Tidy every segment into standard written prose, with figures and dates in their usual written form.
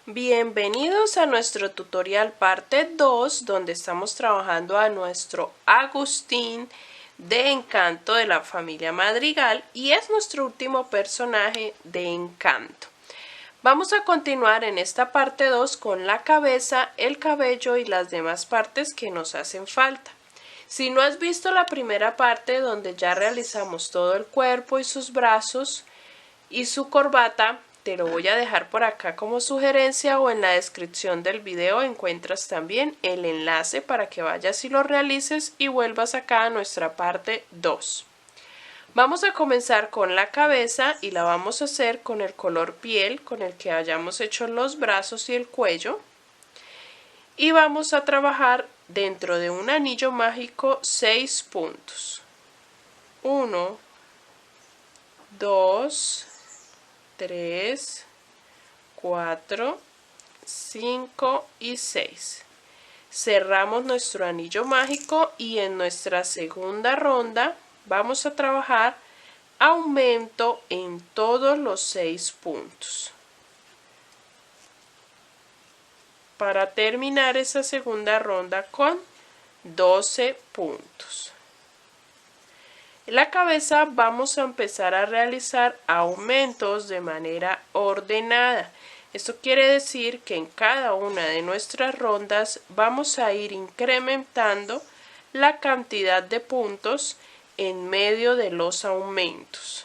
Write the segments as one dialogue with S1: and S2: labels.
S1: Bienvenidos a nuestro tutorial parte 2, donde estamos trabajando a nuestro Agustín de Encanto de la familia Madrigal y es nuestro último personaje de Encanto. Vamos a continuar en esta parte 2 con la cabeza, el cabello y las demás partes que nos hacen falta. Si no has visto la primera parte donde ya realizamos todo el cuerpo y sus brazos y su corbata, te lo voy a dejar por acá como sugerencia o en la descripción del video encuentras también el enlace para que vayas y lo realices y vuelvas acá a nuestra parte 2. Vamos a comenzar con la cabeza y la vamos a hacer con el color piel con el que hayamos hecho los brazos y el cuello. Y vamos a trabajar dentro de un anillo mágico 6 puntos. 1, 2, 3, 4, 5 y 6. Cerramos nuestro anillo mágico y en nuestra segunda ronda vamos a trabajar aumento en todos los 6 puntos. Para terminar esa segunda ronda con 12 puntos. En la cabeza vamos a empezar a realizar aumentos de manera ordenada. Esto quiere decir que en cada una de nuestras rondas vamos a ir incrementando la cantidad de puntos en medio de los aumentos.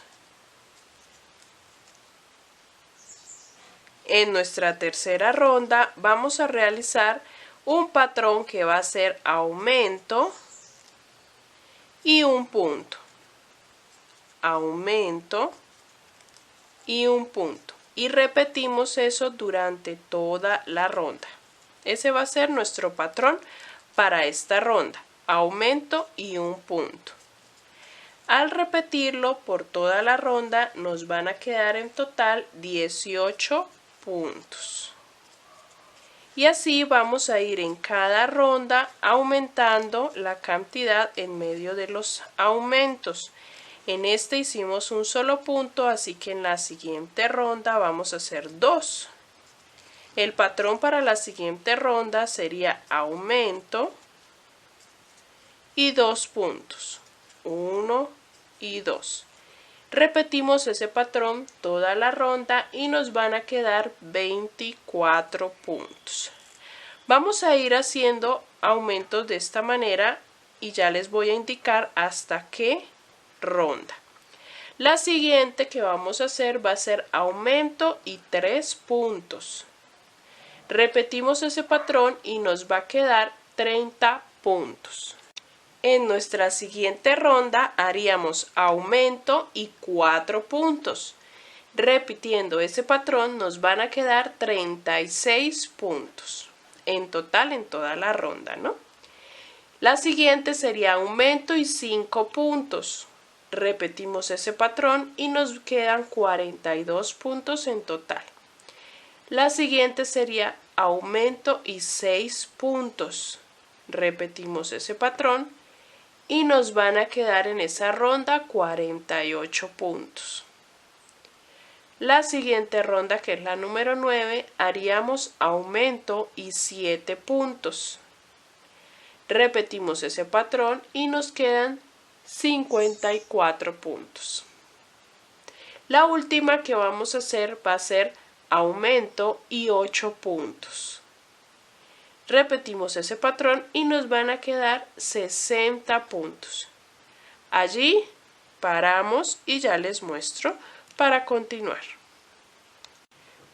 S1: En nuestra tercera ronda vamos a realizar un patrón que va a ser aumento y un punto. Aumento y un punto. Y repetimos eso durante toda la ronda. Ese va a ser nuestro patrón para esta ronda. Aumento y un punto. Al repetirlo por toda la ronda nos van a quedar en total 18 puntos. Y así vamos a ir en cada ronda aumentando la cantidad en medio de los aumentos. En este hicimos un solo punto, así que en la siguiente ronda vamos a hacer 2. El patrón para la siguiente ronda sería aumento y 2 puntos. 1 y 2. Repetimos ese patrón toda la ronda y nos van a quedar 24 puntos. Vamos a ir haciendo aumentos de esta manera y ya les voy a indicar hasta qué ronda. La siguiente que vamos a hacer va a ser aumento y 3 puntos. Repetimos ese patrón y nos va a quedar 30 puntos. En nuestra siguiente ronda haríamos aumento y 4 puntos. Repitiendo ese patrón nos van a quedar 36 puntos. En total en toda la ronda, ¿no? La siguiente sería aumento y 5 puntos. Repetimos ese patrón y nos quedan 42 puntos en total. La siguiente sería aumento y 6 puntos. Repetimos ese patrón y nos van a quedar en esa ronda 48 puntos. La siguiente ronda, que es la número 9, haríamos aumento y 7 puntos. Repetimos ese patrón y nos quedan 54 puntos. La última que vamos a hacer va a ser aumento y 8 puntos. Repetimos ese patrón y nos van a quedar 60 puntos. Allí paramos y ya les muestro para continuar.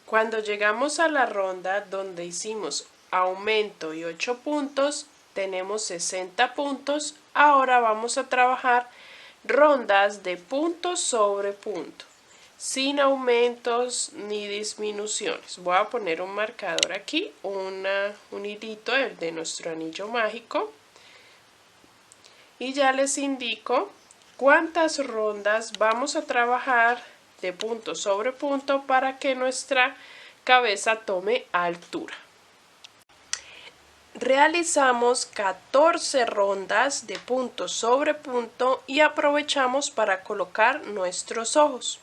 S1: Cuando llegamos a la ronda donde hicimos aumento y 8 puntos, tenemos 60 puntos. Ahora vamos a trabajar rondas de punto sobre punto, sin aumentos ni disminuciones. Voy a poner un marcador aquí, un hilito de nuestro anillo mágico. Y ya les indico cuántas rondas vamos a trabajar de punto sobre punto para que nuestra cabeza tome altura. Realizamos 14 rondas de punto sobre punto y aprovechamos para colocar nuestros ojos.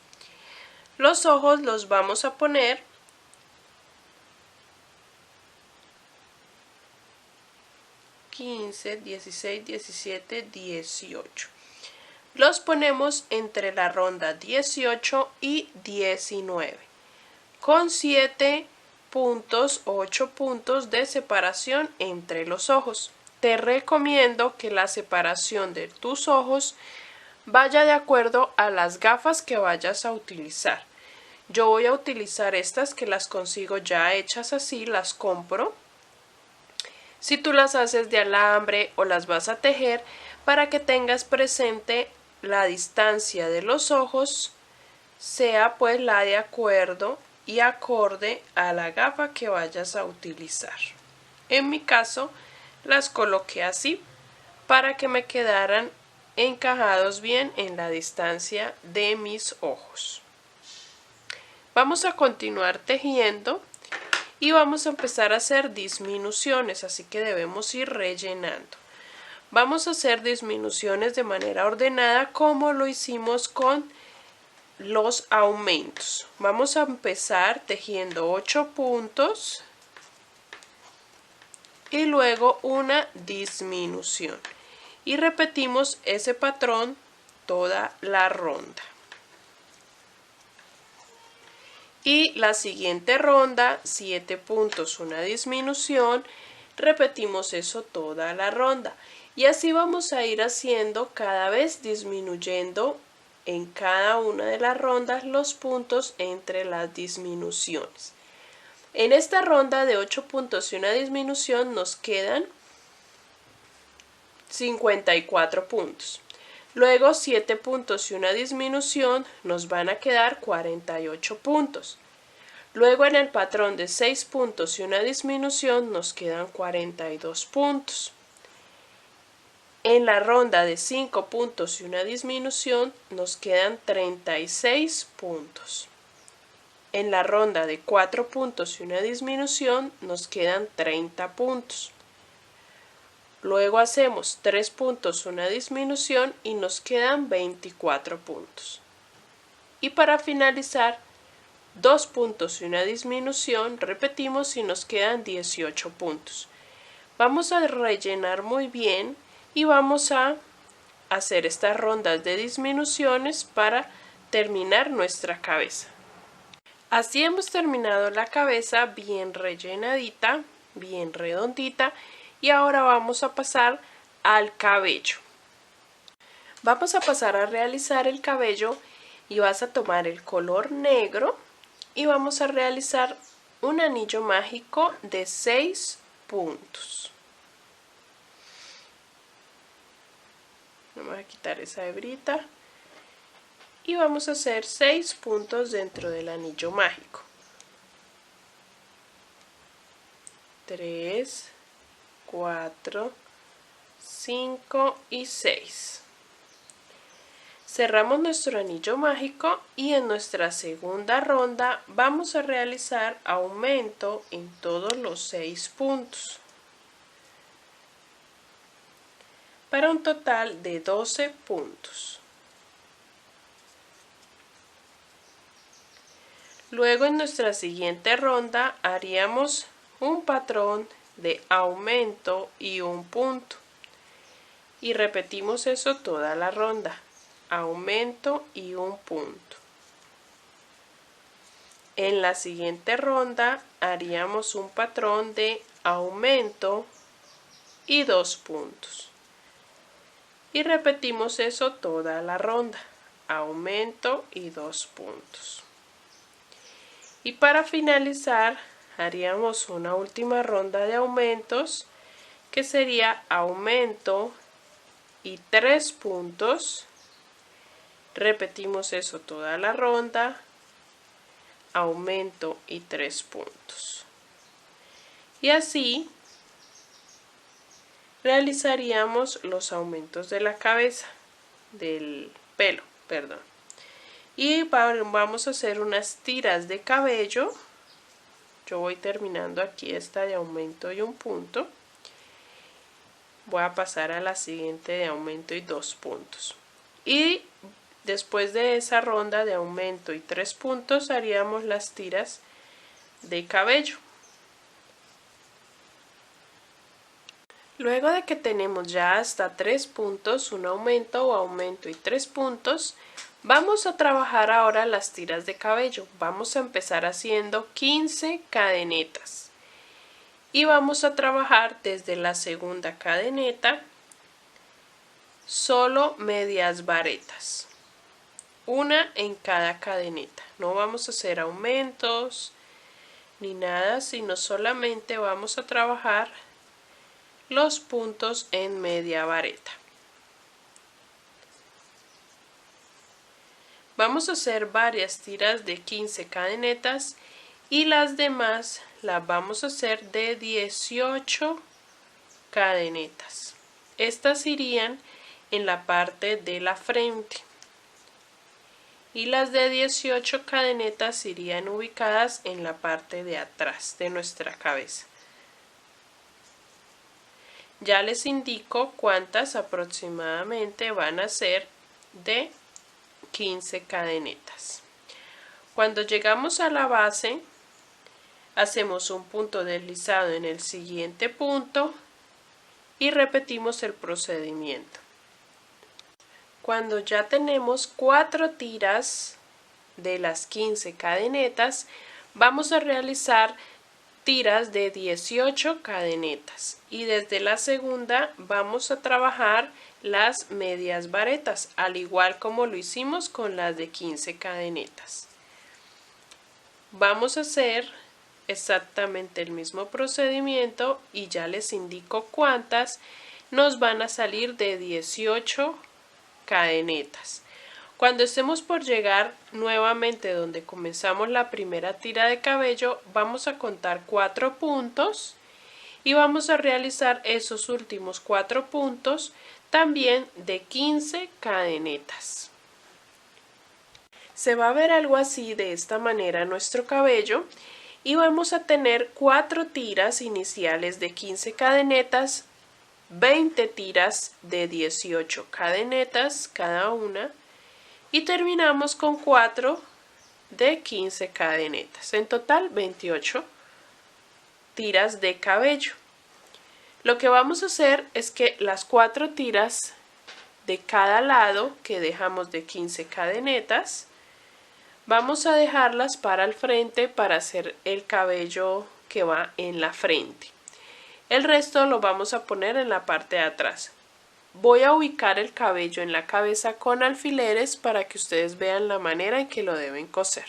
S1: Los ojos los vamos a poner 15, 16, 17, 18. Los ponemos entre la ronda 18 y 19, con 7 puntos o 8 puntos de separación entre los ojos. Te recomiendo que la separación de tus ojos vaya de acuerdo a las gafas que vayas a utilizar. Yo voy a utilizar estas que las consigo ya hechas así, las compro. Si tú las haces de alambre o las vas a tejer, para que tengas presente la distancia de los ojos sea pues la de acuerdo y acorde a la gafa que vayas a utilizar. En mi caso las coloqué así para que me quedaran encajados bien en la distancia de mis ojos. Vamos a continuar tejiendo y vamos a empezar a hacer disminuciones, así que debemos ir rellenando. Vamos a hacer disminuciones de manera ordenada como lo hicimos con los aumentos. Vamos a empezar tejiendo 8 puntos y luego una disminución. Y repetimos ese patrón toda la ronda. Y la siguiente ronda, 7 puntos, una disminución, repetimos eso toda la ronda. Y así vamos a ir haciendo cada vez disminuyendo en cada una de las rondas los puntos entre las disminuciones. En esta ronda de 8 puntos y una disminución nos quedan 54 puntos. Luego 7 puntos y una disminución nos van a quedar 48 puntos. Luego en el patrón de 6 puntos y una disminución nos quedan 42 puntos. En la ronda de 5 puntos y una disminución nos quedan 36 puntos. En la ronda de 4 puntos y una disminución nos quedan 30 puntos. Luego hacemos 3 puntos, una disminución y nos quedan 24 puntos. Y para finalizar, 2 puntos y una disminución, repetimos y nos quedan 18 puntos. Vamos a rellenar muy bien y vamos a hacer estas rondas de disminuciones para terminar nuestra cabeza. Así hemos terminado la cabeza bien rellenadita, bien redondita. Y ahora vamos a pasar al cabello. Vamos a pasar a realizar el cabello y vas a tomar el color negro y vamos a realizar un anillo mágico de 6 puntos. Vamos a quitar esa hebrita y vamos a hacer 6 puntos dentro del anillo mágico. 3, 4, 5 y 6. Cerramos nuestro anillo mágico y en nuestra segunda ronda vamos a realizar aumento en todos los 6 puntos para un total de 12 puntos. Luego en nuestra siguiente ronda haríamos un patrón de aumento y un punto y repetimos eso toda la ronda, aumento y un punto. En la siguiente ronda haríamos un patrón de aumento y 2 puntos y repetimos eso toda la ronda, aumento y 2 puntos. Y para finalizar haríamos una última ronda de aumentos que sería aumento y 3 puntos. Repetimos eso toda la ronda, aumento y 3 puntos. Y así realizaríamos los aumentos de la cabeza, del pelo, perdón. Y vamos a hacer unas tiras de cabello. Yo voy terminando aquí esta de aumento y un punto. Voy a pasar a la siguiente de aumento y 2 puntos. Y después de esa ronda de aumento y 3 puntos haríamos las tiras de cabello. Luego de que tenemos ya hasta 3 puntos, un aumento o aumento y 3 puntos, vamos a trabajar ahora las tiras de cabello. Vamos a empezar haciendo 15 cadenetas. Y vamos a trabajar desde la segunda cadeneta solo medias varetas. Una en cada cadeneta. No vamos a hacer aumentos ni nada, sino solamente vamos a trabajar los puntos en media vareta. Vamos a hacer varias tiras de 15 cadenetas y las demás las vamos a hacer de 18 cadenetas. Estas irían en la parte de la frente y las de 18 cadenetas irían ubicadas en la parte de atrás de nuestra cabeza. Ya les indico cuántas aproximadamente van a ser de 15 cadenetas. Cuando llegamos a la base, hacemos un punto deslizado en el siguiente punto y repetimos el procedimiento. Cuando ya tenemos 4 tiras de las 15 cadenetas, vamos a realizar tiras de 18 cadenetas y desde la segunda vamos a trabajar las medias varetas, al igual como lo hicimos con las de 15 cadenetas. Vamos a hacer exactamente el mismo procedimiento y ya les indico cuántas nos van a salir de 18 cadenetas. Cuando estemos por llegar nuevamente donde comenzamos la primera tira de cabello, vamos a contar 4 puntos y vamos a realizar esos últimos 4 puntos también de 15 cadenetas. Se va a ver algo así de esta manera nuestro cabello y vamos a tener 4 tiras iniciales de 15 cadenetas, 20 tiras de 18 cadenetas cada una y terminamos con 4 de 15 cadenetas. En total 28 tiras de cabello. Lo que vamos a hacer es que las 4 tiras de cada lado que dejamos de 15 cadenetas, vamos a dejarlas para el frente para hacer el cabello que va en la frente. El resto lo vamos a poner en la parte de atrás. Voy a ubicar el cabello en la cabeza con alfileres para que ustedes vean la manera en que lo deben coser.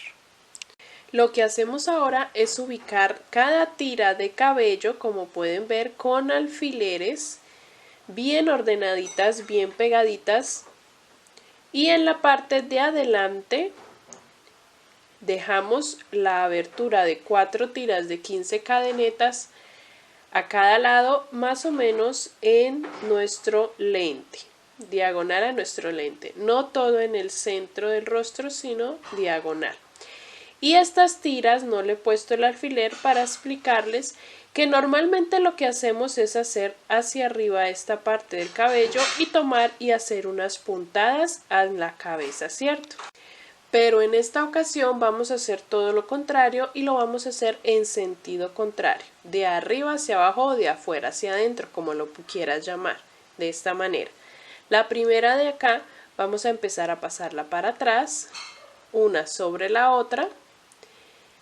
S1: Lo que hacemos ahora es ubicar cada tira de cabello, como pueden ver, con alfileres bien ordenaditas, bien pegaditas, y en la parte de adelante dejamos la abertura de 4 tiras de 15 cadenetas a cada lado, más o menos en nuestro lente, diagonal a nuestro lente, no todo en el centro del rostro, sino diagonal. Y estas tiras no le he puesto el alfiler para explicarles que normalmente lo que hacemos es hacer hacia arriba esta parte del cabello y tomar y hacer unas puntadas en la cabeza, ¿cierto? Pero en esta ocasión vamos a hacer todo lo contrario y lo vamos a hacer en sentido contrario, de arriba hacia abajo o de afuera hacia adentro, como lo quieras llamar, de esta manera. La primera de acá vamos a empezar a pasarla para atrás, una sobre la otra,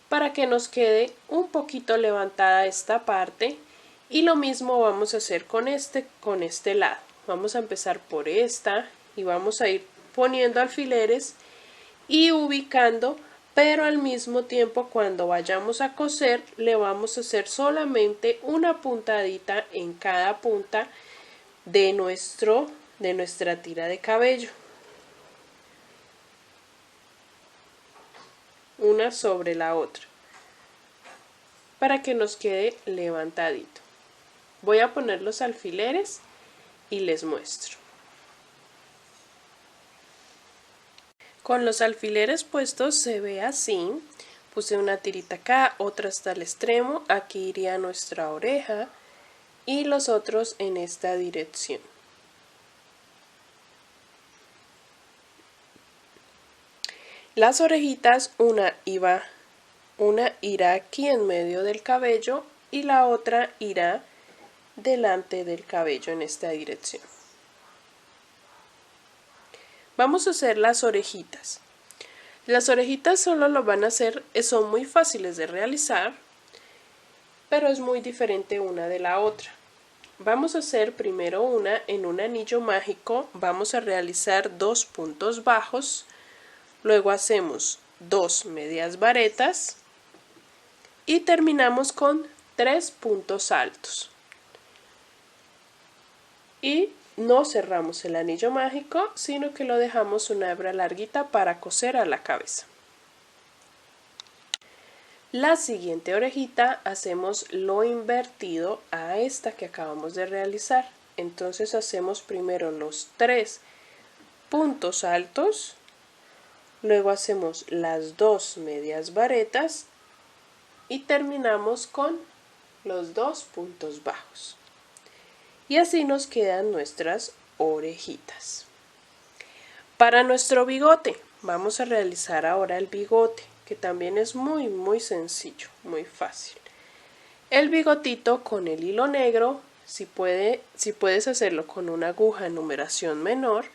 S1: para que nos quede un poquito levantada esta parte, y lo mismo vamos a hacer con este lado. Vamos a empezar por esta y vamos a ir poniendo alfileres y ubicando, pero al mismo tiempo cuando vayamos a coser le vamos a hacer solamente una puntadita en cada punta de nuestra tira de cabello, una sobre la otra, para que nos quede levantadito. Voy a poner los alfileres y les muestro. Con los alfileres puestos se ve así. Puse una tirita acá, otra hasta el extremo, aquí iría nuestra oreja y los otros en esta dirección. Las orejitas, una irá aquí en medio del cabello y la otra irá delante del cabello en esta dirección. Vamos a hacer las orejitas. Las orejitas solo lo van a hacer, son muy fáciles de realizar, pero es muy diferente una de la otra. Vamos a hacer primero una en un anillo mágico, vamos a realizar 2 puntos bajos, luego hacemos 2 medias varetas y terminamos con 3 puntos altos. Y no cerramos el anillo mágico, sino que lo dejamos una hebra larguita para coser a la cabeza. La siguiente orejita hacemos lo invertido a esta que acabamos de realizar. Entonces hacemos primero los 3 puntos altos, luego hacemos las 2 medias varetas y terminamos con los 2 puntos bajos. Y así nos quedan nuestras orejitas. Para nuestro bigote, vamos a realizar ahora el bigote, que también es muy sencillo, muy fácil. El bigotito con el hilo negro, si puedes hacerlo con una aguja en numeración menor,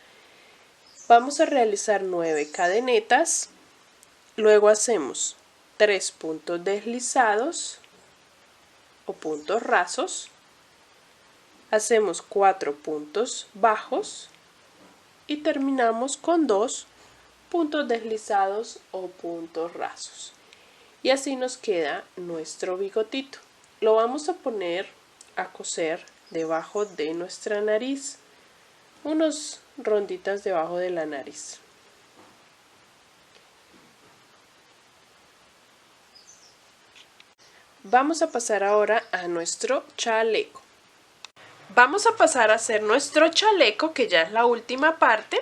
S1: vamos a realizar 9 cadenetas, luego hacemos 3 puntos deslizados o puntos rasos, hacemos 4 puntos bajos y terminamos con 2 puntos deslizados o puntos rasos. Y así nos queda nuestro bigotito. Lo vamos a poner a coser debajo de nuestra nariz, unas ronditas debajo de la nariz. Vamos a pasar ahora a nuestro chaleco. Vamos a pasar a hacer nuestro chaleco, que ya es la última parte.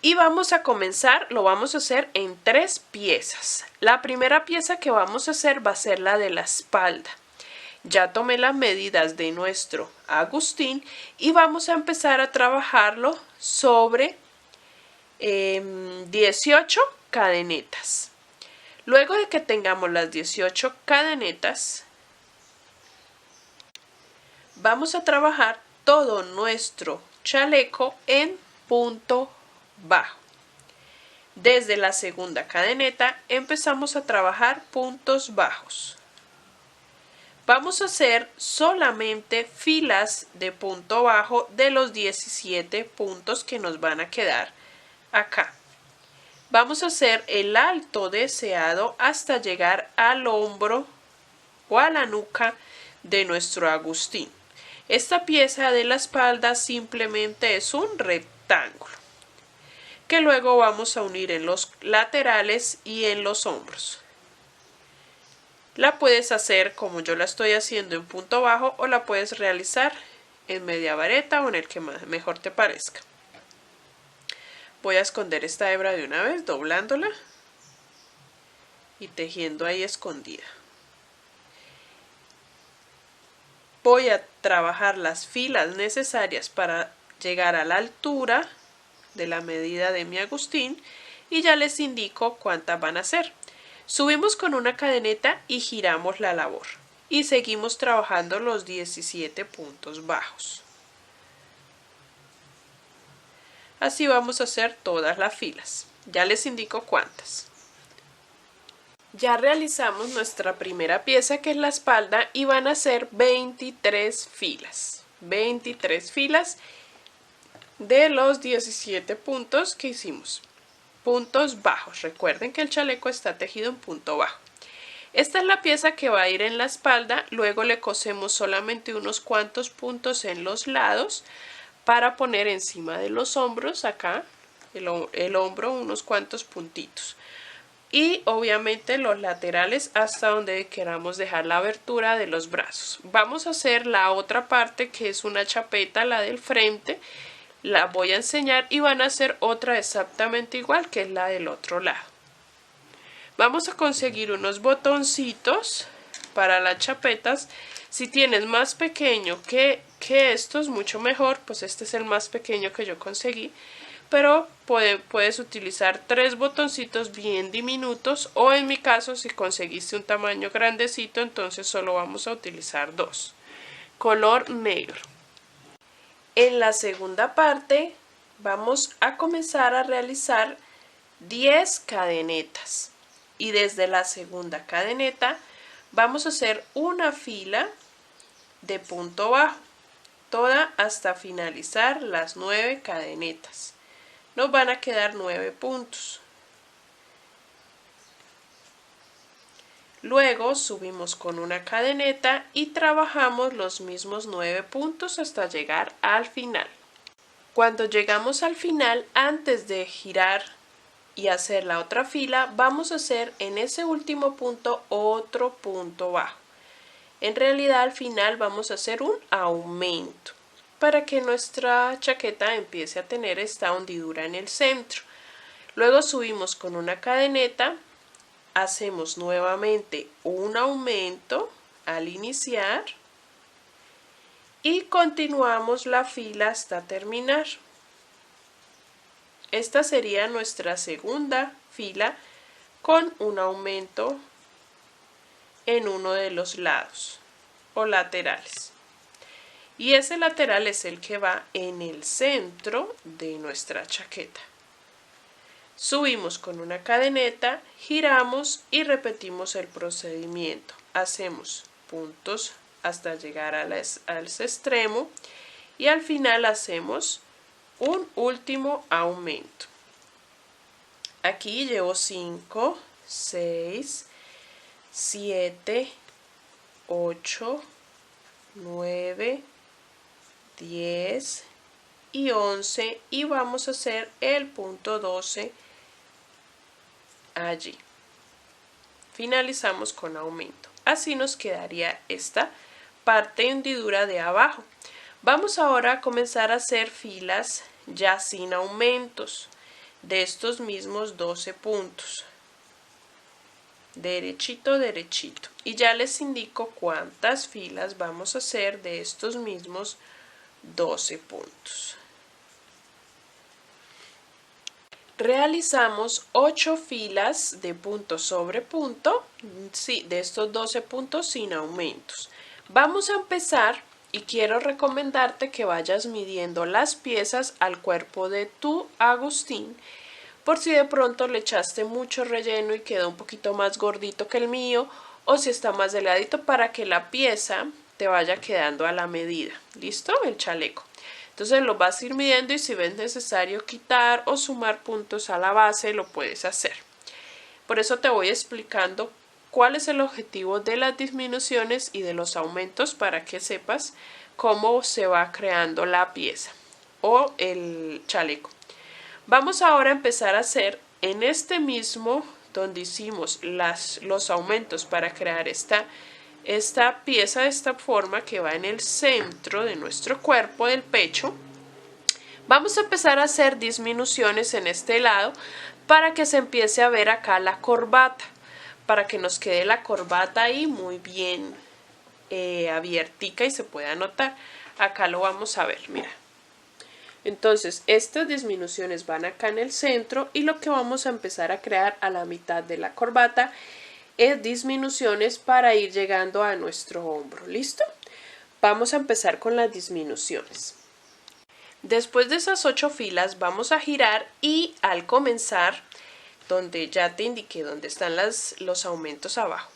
S1: Y vamos a comenzar, lo vamos a hacer en 3 piezas. La primera pieza que vamos a hacer va a ser la de la espalda. Ya tomé las medidas de nuestro Agustín y vamos a empezar a trabajarlo sobre 18 cadenetas. Luego de que tengamos las 18 cadenetas, vamos a trabajar todo nuestro chaleco en punto bajo. Desde la segunda cadeneta empezamos a trabajar puntos bajos. Vamos a hacer solamente filas de punto bajo de los 17 puntos que nos van a quedar acá. Vamos a hacer el alto deseado hasta llegar al hombro o a la nuca de nuestro Agustín. Esta pieza de la espalda simplemente es un rectángulo que luego vamos a unir en los laterales y en los hombros. La puedes hacer como yo la estoy haciendo en punto bajo o la puedes realizar en media vareta o en el que mejor te parezca. Voy a esconder esta hebra de una vez, doblándola y tejiendo ahí escondida. Voy a trabajar las filas necesarias para llegar a la altura de la medida de mi Agustín y ya les indico cuántas van a ser. Subimos con una cadeneta y giramos la labor y seguimos trabajando los 17 puntos bajos. Así vamos a hacer todas las filas. Ya les indico cuántas. Ya realizamos nuestra primera pieza, que es la espalda, y van a ser 23 filas. 23 filas de los 17 puntos que hicimos. Puntos bajos. Recuerden que el chaleco está tejido en punto bajo. Esta es la pieza que va a ir en la espalda. Luego le cosemos solamente unos cuantos puntos en los lados para poner encima de los hombros, acá, el hombro, unos cuantos puntitos. Y obviamente los laterales hasta donde queramos dejar la abertura de los brazos. Vamos a hacer la otra parte, que es una chapeta, la del frente. La voy a enseñar y van a hacer otra exactamente igual, que es la del otro lado. Vamos a conseguir unos botoncitos para las chapetas. Si tienes más pequeño que estos, mucho mejor, pues este es el más pequeño que yo conseguí. Pero puedes utilizar 3 botoncitos bien diminutos, o en mi caso, si conseguiste un tamaño grandecito, entonces solo vamos a utilizar 2. color negro. En la segunda parte vamos a comenzar a realizar 10 cadenetas y desde la segunda cadeneta vamos a hacer una fila de punto bajo, toda hasta finalizar las 9 cadenetas. Nos van a quedar 9 puntos. Luego subimos con una cadeneta y trabajamos los mismos 9 puntos hasta llegar al final. Cuando llegamos al final, antes de girar y hacer la otra fila, vamos a hacer en ese último punto otro punto bajo. En realidad al final vamos a hacer un aumento para que nuestra chaqueta empiece a tener esta hendidura en el centro. Luego subimos con una cadeneta. Hacemos nuevamente un aumento al iniciar y continuamos la fila hasta terminar. Esta sería nuestra segunda fila con un aumento en uno de los lados o laterales. Y ese lateral es el que va en el centro de nuestra chaqueta. Subimos con una cadeneta, giramos y repetimos el procedimiento. Hacemos puntos hasta llegar al extremo y al final hacemos un último aumento. Aquí llevo 5, 6, 7, 8, 9, 10 y 11 y vamos a hacer el punto 12 allí. Finalizamos con aumento. Así nos quedaría esta parte hendidura de abajo. Vamos ahora a comenzar a hacer filas ya sin aumentos de estos mismos 12 puntos. Derechito, derechito. Y ya les indico cuántas filas vamos a hacer de estos mismos 12 puntos. Realizamos 8 filas de punto sobre punto, sí, de estos 12 puntos sin aumentos. Vamos a empezar y quiero recomendarte que vayas midiendo las piezas al cuerpo de tu Agustín, por si de pronto le echaste mucho relleno y quedó un poquito más gordito que el mío, o si está más delgadito, para que la pieza te vaya quedando a la medida. ¿Listo? El chaleco. Entonces lo vas a ir midiendo y si ves necesario quitar o sumar puntos a la base, lo puedes hacer. Por eso te voy explicando cuál es el objetivo de las disminuciones y de los aumentos para que sepas cómo se va creando la pieza o el chaleco. Vamos ahora a empezar a hacer en este mismo donde hicimos los aumentos para crear esta pieza de esta forma que va en el centro de nuestro cuerpo del pecho. Vamos a empezar a hacer disminuciones en este lado para que se empiece a ver acá la corbata, para que nos quede la corbata ahí muy bien abiertica y se pueda notar. Acá lo vamos a ver, mira. Entonces estas disminuciones van acá en el centro y lo que vamos a empezar a crear a la mitad de la corbata es disminuciones para ir llegando a nuestro hombro. ¿Listo? Vamos a empezar con las disminuciones. Después de esas 8 filas vamos a girar y al comenzar, donde ya te indiqué dónde están los aumentos abajo,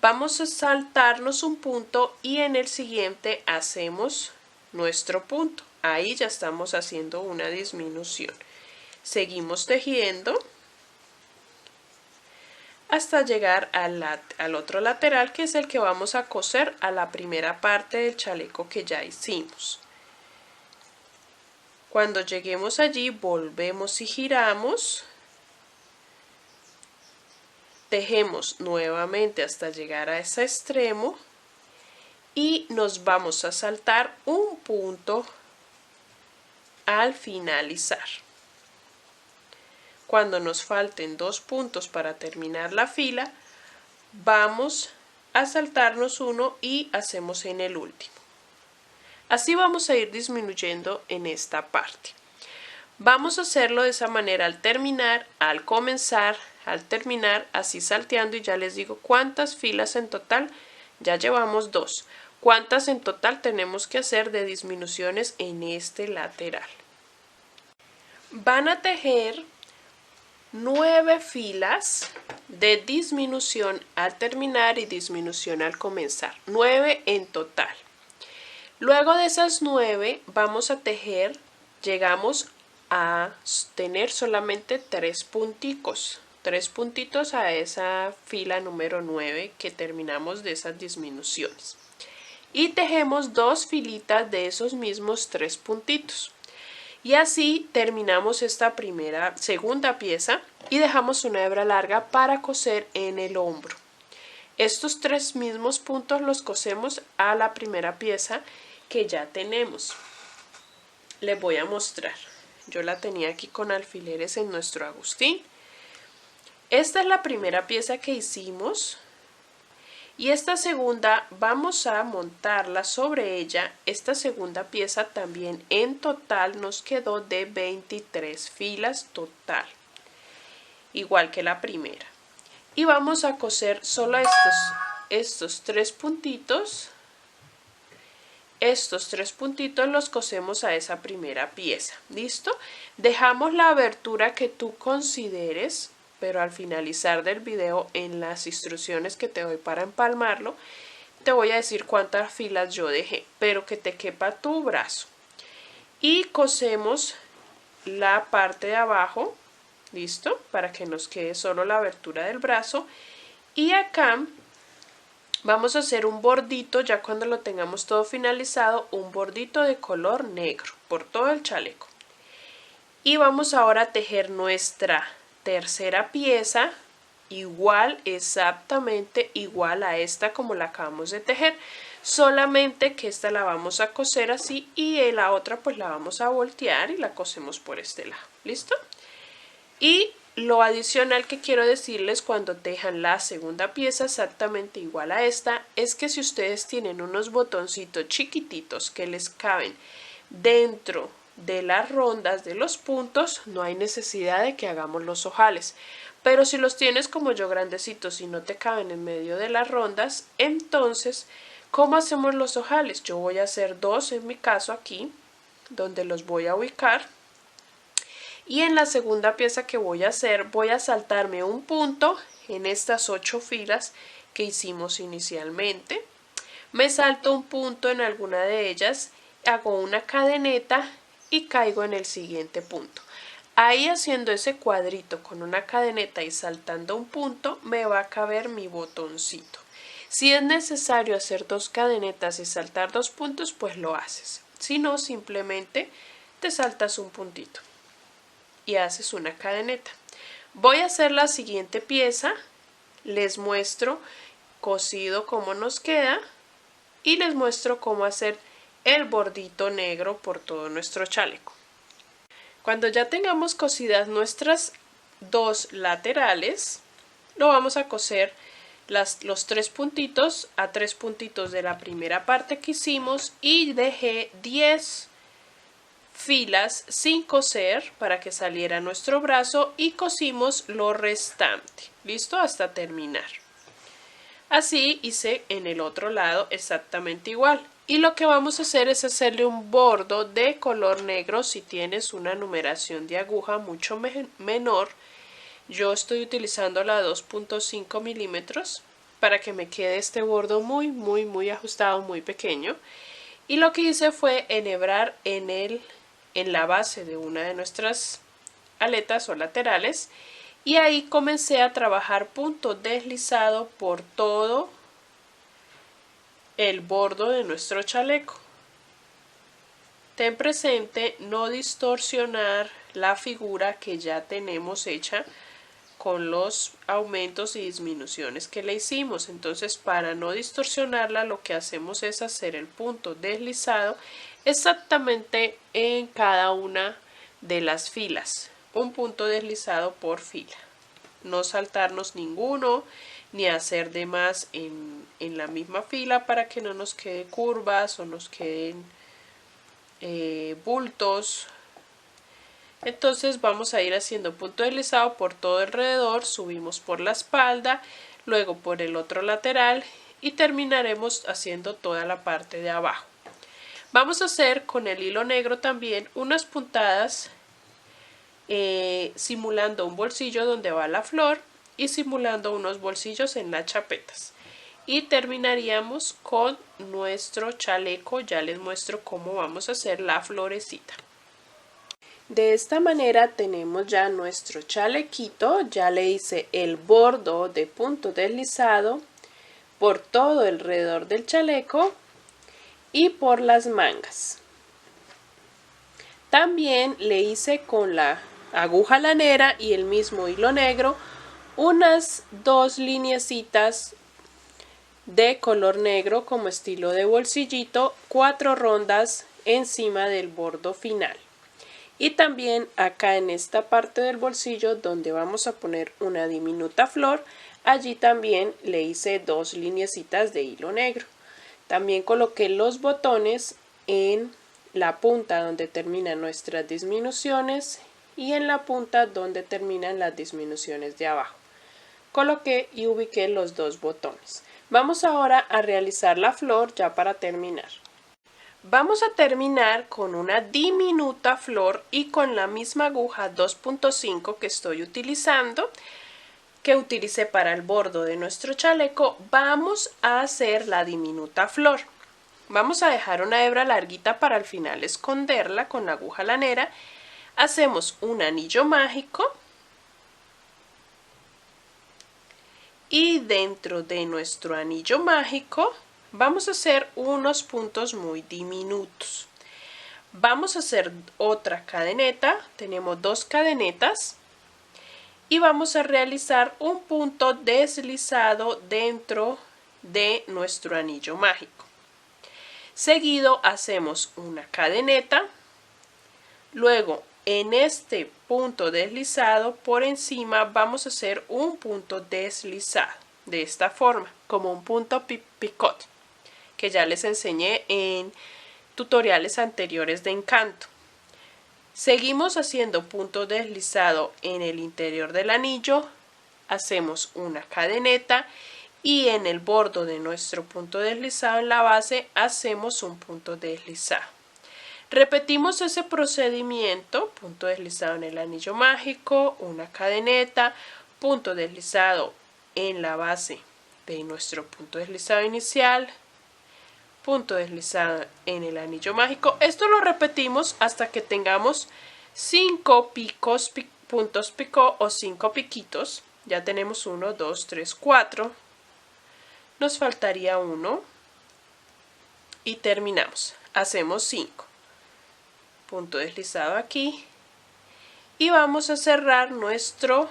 S1: vamos a saltarnos un punto y en el siguiente hacemos nuestro punto. Ahí ya estamos haciendo una disminución. Seguimos tejiendo hasta llegar al otro lateral, que es el que vamos a coser a la primera parte del chaleco que ya hicimos. Cuando lleguemos allí, volvemos y giramos. Tejemos nuevamente hasta llegar a ese extremo y nos vamos a saltar un punto al finalizar. Cuando nos falten 2 puntos para terminar la fila, vamos a saltarnos uno y hacemos en el último. Así vamos a ir disminuyendo en esta parte. Vamos a hacerlo de esa manera al terminar, al comenzar, al terminar, así salteando, y ya les digo cuántas filas en total. Ya llevamos 2. ¿Cuántas en total tenemos que hacer de disminuciones en este lateral? Van a tejer 9 filas de disminución al terminar y disminución al comenzar, 9 en total. Luego de esas 9 vamos a tejer, llegamos a tener solamente 3 punticos, 3 puntitos a esa fila número 9 que terminamos de esas disminuciones. Y tejemos 2 filitas de esos mismos 3 puntitos. Y así terminamos esta segunda pieza y dejamos una hebra larga para coser en el hombro. Estos 3 mismos puntos los cosemos a la primera pieza que ya tenemos. Les voy a mostrar. Yo la tenía aquí con alfileres en nuestro Agustín. Esta es la primera pieza que hicimos. Y esta segunda vamos a montarla sobre ella. Esta segunda pieza también en total nos quedó de 23 filas total, igual que la primera. Y vamos a coser solo estos 3 puntitos. Estos 3 puntitos los cosemos a esa primera pieza. ¿Listo? Dejamos la abertura que tú consideres, pero al finalizar del video, en las instrucciones que te doy para empalmarlo, te voy a decir cuántas filas yo dejé, pero que te quepa tu brazo. Y cosemos la parte de abajo, ¿listo? Para que nos quede solo la abertura del brazo. Y acá vamos a hacer un bordito, ya cuando lo tengamos todo finalizado, un bordito de color negro por todo el chaleco. Y vamos ahora a tejer nuestra tercera pieza igual, exactamente igual a esta como la acabamos de tejer, solamente que esta la vamos a coser así y la otra pues la vamos a voltear y la cosemos por este lado. ¿Listo? Y lo adicional que quiero decirles cuando tejan la segunda pieza exactamente igual a esta es que si ustedes tienen unos botoncitos chiquititos que les caben dentro de las rondas de los puntos, no hay necesidad de que hagamos los ojales. Pero si los tienes como yo grandecitos y no te caben en medio de las rondas, entonces, ¿cómo hacemos los ojales? Yo voy a hacer 2 en mi caso aquí, donde los voy a ubicar. Y en la segunda pieza que voy a hacer, voy a saltarme un punto en estas 8 filas que hicimos inicialmente. Me salto un punto en alguna de ellas, hago una cadeneta y caigo en el siguiente punto. Ahí, haciendo ese cuadrito con una cadeneta y saltando un punto, me va a caber mi botoncito. Si es necesario hacer 2 cadenetas y saltar 2 puntos, pues lo haces. Si no, simplemente te saltas un puntito y haces una cadeneta. Voy a hacer la siguiente pieza, les muestro cosido cómo nos queda y les muestro cómo hacer el bordito negro por todo nuestro chaleco. Cuando ya tengamos cosidas nuestras 2 laterales, lo vamos a coser los 3 puntitos a 3 puntitos de la primera parte que hicimos y dejé 10 filas sin coser para que saliera nuestro brazo y cosimos lo restante. ¿Listo? Hasta terminar. Así hice en el otro lado exactamente igual. Y lo que vamos a hacer es hacerle un bordo de color negro si tienes una numeración de aguja mucho menor. Yo estoy utilizando la 2.5 milímetros para que me quede este bordo muy ajustado, muy pequeño. Y lo que hice fue enhebrar en la base de una de nuestras aletas o laterales. Y ahí comencé a trabajar punto deslizado por todo el bordo de nuestro chaleco. Ten presente no distorsionar la figura que ya tenemos hecha con los aumentos y disminuciones que le hicimos. Entonces, para no distorsionarla, lo que hacemos es hacer el punto deslizado exactamente en cada una de las filas. Un punto deslizado por fila. No saltarnos ninguno, ni hacer de más en la misma fila para que no nos quede curvas o nos queden bultos. Entonces vamos a ir haciendo punto deslizado por todo alrededor, subimos por la espalda, luego por el otro lateral y terminaremos haciendo toda la parte de abajo. Vamos a hacer con el hilo negro también unas puntadas simulando un bolsillo donde va la flor y simulando unos bolsillos en las chapetas. Y terminaríamos con nuestro chaleco. Ya les muestro cómo vamos a hacer la florecita. De esta manera tenemos ya nuestro chalequito. Ya le hice el bordo de punto deslizado por todo alrededor del chaleco y por las mangas. También le hice con la aguja lanera y el mismo hilo negro unas 2 lineecitas de color negro como estilo de bolsillito, 4 rondas encima del bordo final. Y también acá en esta parte del bolsillo donde vamos a poner una diminuta flor, allí también le hice 2 lineecitas de hilo negro. También coloqué los botones en la punta donde terminan nuestras disminuciones y en la punta donde terminan las disminuciones de abajo. Coloqué y ubiqué los 2 botones. Vamos ahora a realizar la flor ya para terminar. Vamos a terminar con una diminuta flor y con la misma aguja 2.5 que estoy utilizando, que utilicé para el bordo de nuestro chaleco, vamos a hacer la diminuta flor. Vamos a dejar una hebra larguita para al final esconderla con la aguja lanera. Hacemos un anillo mágico y dentro de nuestro anillo mágico vamos a hacer unos puntos muy diminutos. Vamos a hacer otra cadeneta, tenemos 2 cadenetas y vamos a realizar un punto deslizado dentro de nuestro anillo mágico. Seguido hacemos una cadeneta, luego en este punto deslizado por encima vamos a hacer un punto deslizado de esta forma, como un punto picot, que ya les enseñé en tutoriales anteriores de encanto. Seguimos haciendo punto deslizado en el interior del anillo, hacemos una cadeneta y en el bordo de nuestro punto deslizado en la base hacemos un punto deslizado. Repetimos ese procedimiento, punto deslizado en el anillo mágico, una cadeneta, punto deslizado en la base de nuestro punto deslizado inicial, punto deslizado en el anillo mágico. Esto lo repetimos hasta que tengamos 5 picos, puntos picot o 5 piquitos. Ya tenemos 1, 2, 3, 4. Nos faltaría 1 y terminamos. Hacemos 5. Punto deslizado aquí y vamos a cerrar nuestro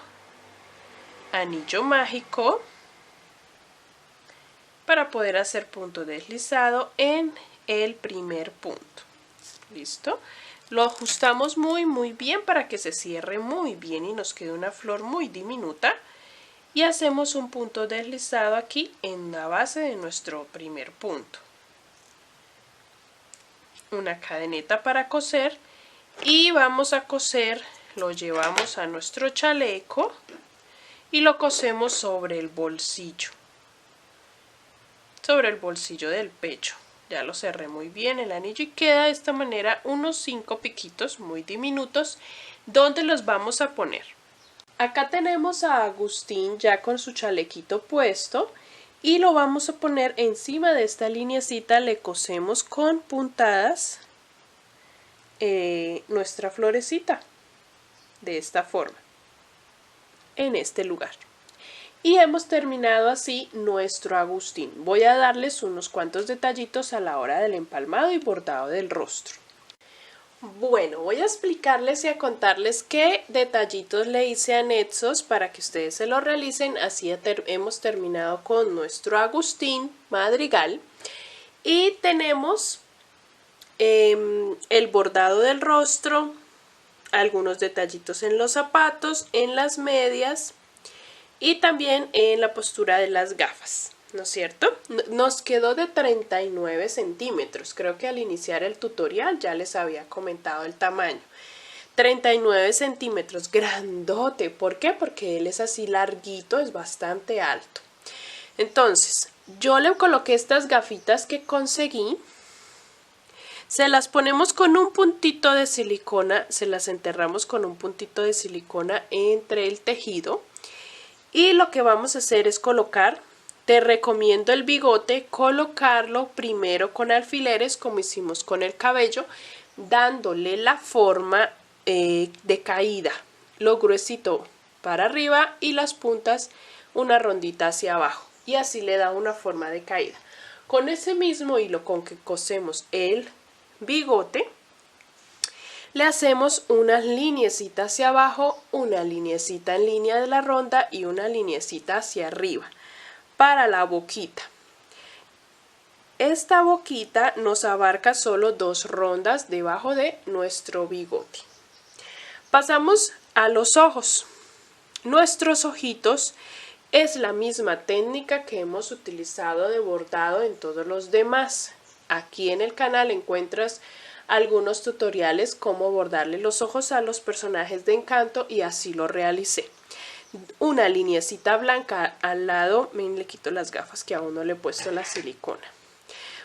S1: anillo mágico para poder hacer punto deslizado en el primer punto. ¿Listo? Lo ajustamos muy bien para que se cierre muy bien y nos quede una flor muy diminuta y hacemos un punto deslizado aquí en la base de nuestro primer punto. Una cadeneta para coser y vamos a coser, lo llevamos a nuestro chaleco y lo cosemos sobre el bolsillo del pecho. Ya lo cerré muy bien el anillo y queda de esta manera unos 5 piquitos muy diminutos donde los vamos a poner. Acá tenemos a Agustín ya con su chalequito puesto y lo vamos a poner encima de esta lineecita. Le cosemos con puntadas nuestra florecita de esta forma en este lugar. Y hemos terminado así nuestro Agustín. Voy a darles unos cuantos detallitos a la hora del empalmado y bordado del rostro. Bueno, voy a explicarles y a contarles qué detallitos le hice anexos para que ustedes se lo realicen. Así hemos terminado con nuestro Agustín Madrigal. Y tenemos el bordado del rostro, algunos detallitos en los zapatos, en las medias y también en la postura de las gafas, ¿no es cierto? Nos quedó de 39 centímetros. Creo que al iniciar el tutorial ya les había comentado el tamaño. 39 centímetros, grandote. ¿Por qué? Porque él es así larguito, es bastante alto. Entonces, Yo le coloqué estas gafitas que conseguí. Se las ponemos con un puntito de silicona, se las enterramos con un puntito de silicona entre el tejido. Y lo que vamos a hacer es colocar, te recomiendo el bigote, colocarlo primero con alfileres como hicimos con el cabello, dándole la forma de caída, lo gruesito para arriba y las puntas una rondita hacia abajo, y así le da una forma de caída. Con ese mismo hilo con que cosemos el bigote, le hacemos unas lineecitas hacia abajo, una lineecita en línea de la ronda y una lineecita hacia arriba para la boquita. Esta boquita nos abarca solo 2 rondas debajo de nuestro bigote. Pasamos a los ojos. Nuestros ojitos es la misma técnica que hemos utilizado de bordado en todos los demás. Aquí en el canal encuentras algunos tutoriales cómo bordarle los ojos a los personajes de Encanto y así lo realicé. Una lineecita blanca al lado, le quito las gafas que aún no le he puesto la silicona.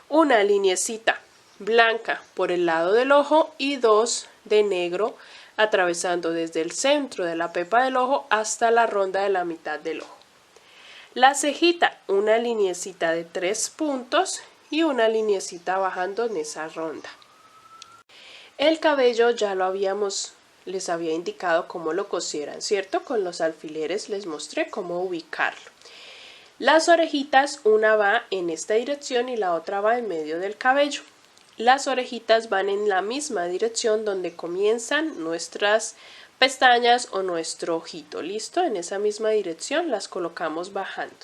S1: Una lineecita blanca por el lado del ojo y 2 de negro atravesando desde el centro de la pepa del ojo hasta la ronda de la mitad del ojo. La cejita, una lineecita de 3 puntos y una lineecita bajando en esa ronda. El cabello ya les había indicado cómo lo cosieran, ¿cierto? Con los alfileres les mostré cómo ubicarlo. Las orejitas, una va en esta dirección y la otra va en medio del cabello. Las orejitas van en la misma dirección donde comienzan nuestras pestañas o nuestro ojito. ¿Listo? En esa misma dirección las colocamos bajando.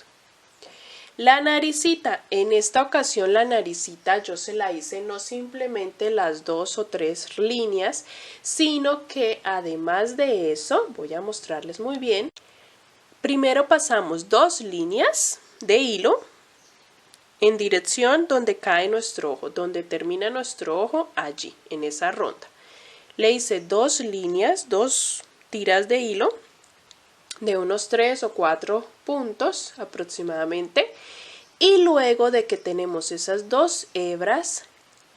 S1: La naricita, en esta ocasión la naricita yo se la hice no simplemente las 2 o 3 líneas, sino que además de eso, voy a mostrarles muy bien, primero pasamos 2 líneas de hilo en dirección donde cae nuestro ojo, donde termina nuestro ojo, allí, en esa ronda. Le hice 2 líneas, 2 tiras de hilo de unos 3 o 4 puntos aproximadamente, y luego de que tenemos esas 2 hebras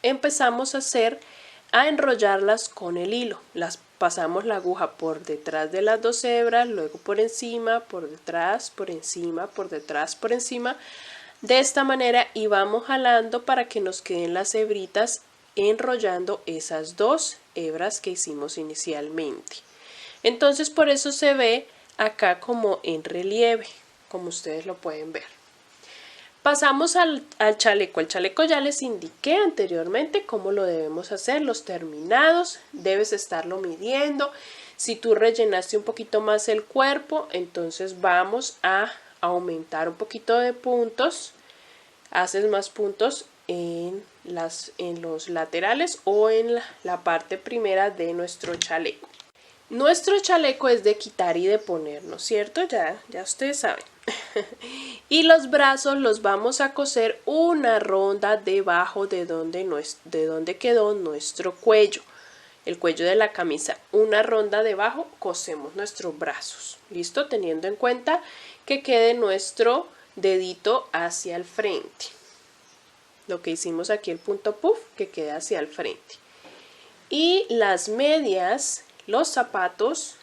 S1: empezamos a enrollarlas con el hilo. Las pasamos la aguja por detrás de las 2 hebras, luego por encima, por detrás, por encima, por detrás, por encima, de esta manera, y vamos jalando para que nos queden las hebritas enrollando esas 2 hebras que hicimos inicialmente. Entonces por eso se ve acá como en relieve, como ustedes lo pueden ver. Pasamos al chaleco. El chaleco ya les indiqué anteriormente cómo lo debemos hacer, los terminados, debes estarlo midiendo. Si tú rellenaste un poquito más el cuerpo, entonces vamos a aumentar un poquito de puntos, haces más puntos en los laterales o en la parte primera de nuestro chaleco. Nuestro chaleco es de quitar y de poner, ¿no es cierto? Ya ustedes saben. Y los brazos los vamos a coser una ronda debajo de donde quedó nuestro cuello, el cuello de la camisa. Una ronda debajo cosemos nuestros brazos, ¿listo? Teniendo en cuenta que quede nuestro dedito hacia el frente. Lo que hicimos aquí, el punto puff, que quede hacia el frente. Y las medias, los zapatos,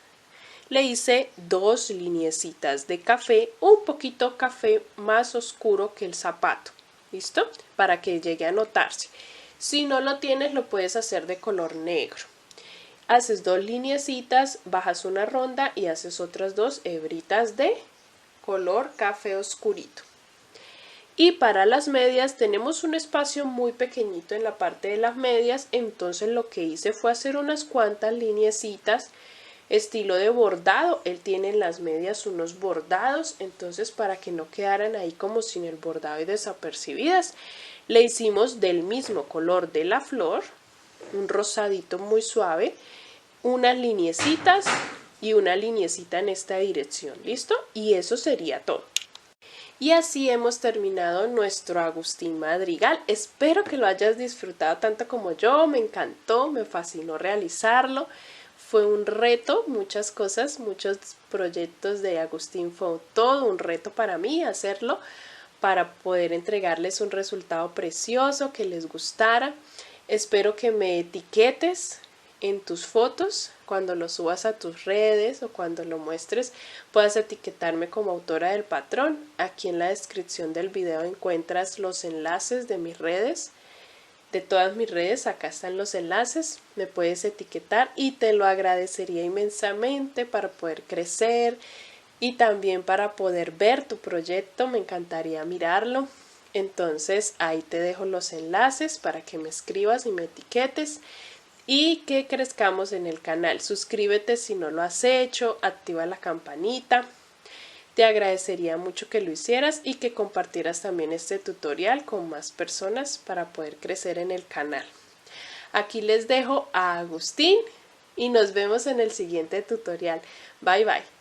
S1: le hice 2 lineecitas de café, un poquito café más oscuro que el zapato, ¿listo? Para que llegue a notarse. Si no lo tienes, lo puedes hacer de color negro. Haces 2 lineecitas, bajas una ronda y haces otras 2 hebritas de color café oscurito. Y para las medias tenemos un espacio muy pequeñito en la parte de las medias, entonces lo que hice fue hacer unas cuantas lineecitas estilo de bordado. Él tiene en las medias unos bordados, entonces para que no quedaran ahí como sin el bordado y desapercibidas, le hicimos del mismo color de la flor, un rosadito muy suave, unas lineecitas y una lineecita en esta dirección, ¿listo? Y eso sería todo. Y así hemos terminado nuestro Agustín Madrigal. Espero que lo hayas disfrutado tanto como yo. Me encantó, me fascinó realizarlo. Fue un reto, muchas cosas, muchos proyectos de Agustín. Fue todo un reto para mí hacerlo para poder entregarles un resultado precioso que les gustara. Espero que me etiquetes en tus fotos cuando lo subas a tus redes o cuando lo muestres, puedas etiquetarme como autora del patrón. Aquí en la descripción del video encuentras los enlaces de mis redes, de todas mis redes. Acá están los enlaces, me puedes etiquetar y te lo agradecería inmensamente para poder crecer y también para poder ver tu proyecto. Me encantaría mirarlo. Entonces ahí te dejo los enlaces para que me escribas y me etiquetes y que crezcamos en el canal. Suscríbete si no lo has hecho, activa la campanita. Te agradecería mucho que lo hicieras y que compartieras también este tutorial con más personas para poder crecer en el canal. Aquí les dejo a Agustín y nos vemos en el siguiente tutorial. Bye bye.